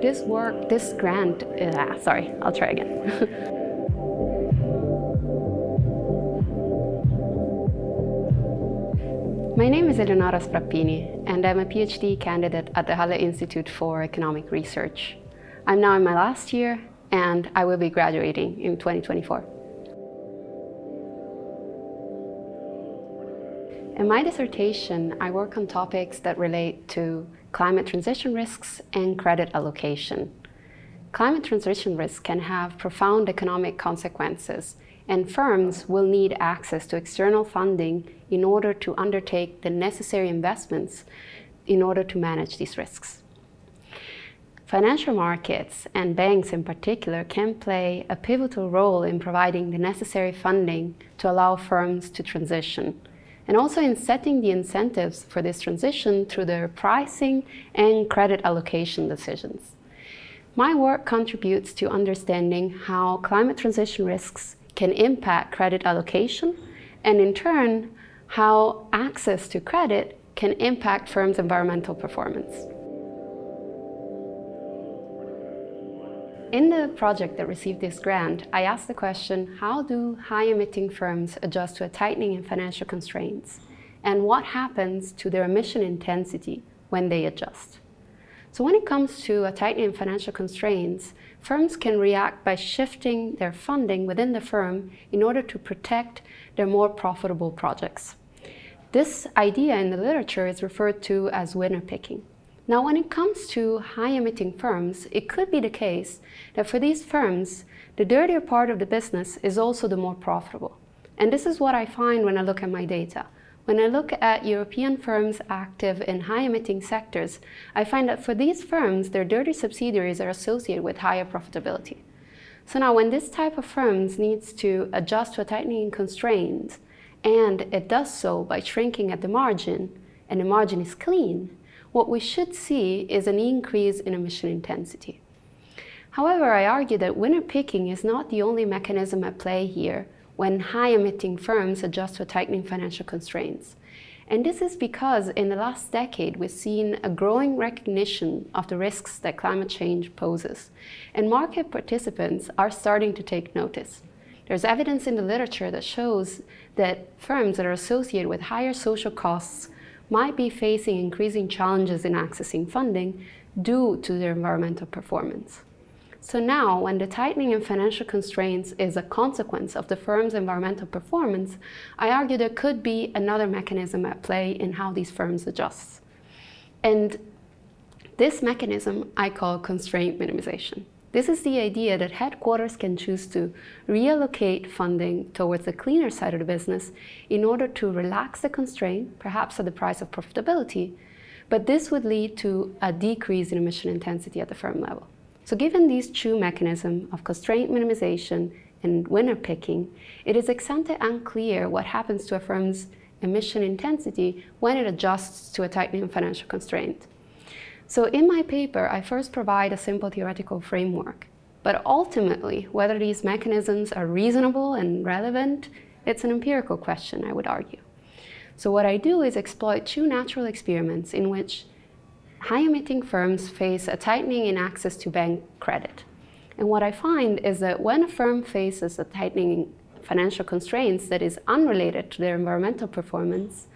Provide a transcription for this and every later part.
this grant, sorry, I'll try again. My name is Eleonora Sfrappini, and I'm a PhD candidate at the Halle Institute for Economic Research. I'm now in my last year, and I will be graduating in 2024. In my dissertation, I work on topics that relate to climate transition risks and credit allocation. Climate transition risks can have profound economic consequences, and firms will need access to external funding in order to undertake the necessary investments in order to manage these risks. Financial markets, and banks in particular, can play a pivotal role in providing the necessary funding to allow firms to transition, and also in setting the incentives for this transition through their pricing and credit allocation decisions. My work contributes to understanding how climate transition risks can impact credit allocation, and in turn, how access to credit can impact firms' environmental performance. In the project that received this grant, I asked the question, how do high-emitting firms adjust to a tightening in financial constraints? And what happens to their emission intensity when they adjust? So when it comes to a tightening in financial constraints, firms can react by shifting their funding within the firm in order to protect their more profitable projects. This idea in the literature is referred to as winner picking. Now, when it comes to high-emitting firms, it could be the case that for these firms, the dirtier part of the business is also the more profitable. And this is what I find when I look at my data. When I look at European firms active in high-emitting sectors, I find that for these firms, their dirty subsidiaries are associated with higher profitability. So now, when this type of firms needs to adjust to a tightening constraint, and it does so by shrinking at the margin, and the margin is clean, what we should see is an increase in emission intensity. However, I argue that winner picking is not the only mechanism at play here when high-emitting firms adjust to tightening financial constraints. And this is because in the last decade, we've seen a growing recognition of the risks that climate change poses, and market participants are starting to take notice. There's evidence in the literature that shows that firms that are associated with higher social costs might be facing increasing challenges in accessing funding due to their environmental performance. So now, when the tightening in financial constraints is a consequence of the firm's environmental performance, I argue there could be another mechanism at play in how these firms adjust. And this mechanism I call constraint minimization. This is the idea that headquarters can choose to reallocate funding towards the cleaner side of the business in order to relax the constraint, perhaps at the price of profitability, but this would lead to a decrease in emission intensity at the firm level. So given these two mechanisms of constraint minimization and winner picking, it is ex ante unclear what happens to a firm's emission intensity when it adjusts to a tightening financial constraint. So in my paper, I first provide a simple theoretical framework, but ultimately, whether these mechanisms are reasonable and relevant, it's an empirical question, I would argue. So what I do is exploit two natural experiments in which high-emitting firms face a tightening in access to bank credit. And what I find is that when a firm faces a tightening in financial constraints that is unrelated to their environmental performance,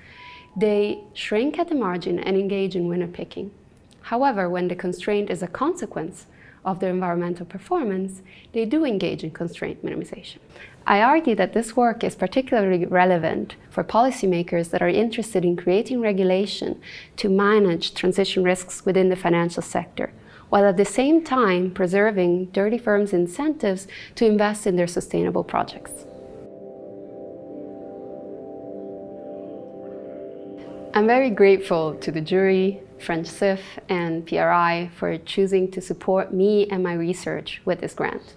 they shrink at the margin and engage in winner picking. However, when the constraint is a consequence of their environmental performance, they do engage in constraint minimization. I argue that this work is particularly relevant for policymakers that are interested in creating regulation to manage transition risks within the financial sector, while at the same time preserving dirty firms' incentives to invest in their sustainable projects. I'm very grateful to the jury, French CIF, and PRI for choosing to support me and my research with this grant.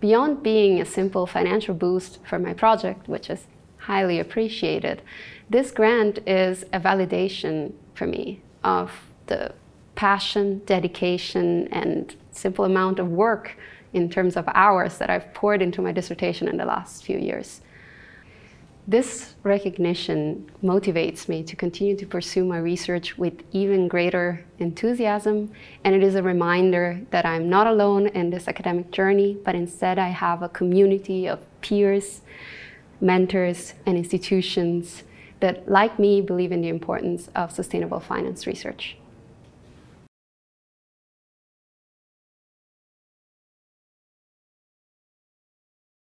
Beyond being a simple financial boost for my project, which is highly appreciated, this grant is a validation for me of the passion, dedication, and simple amount of work in terms of hours that I've poured into my dissertation in the last few years. This recognition motivates me to continue to pursue my research with even greater enthusiasm, and it is a reminder that I'm not alone in this academic journey, but instead I have a community of peers, mentors, and institutions that, like me, believe in the importance of sustainable finance research.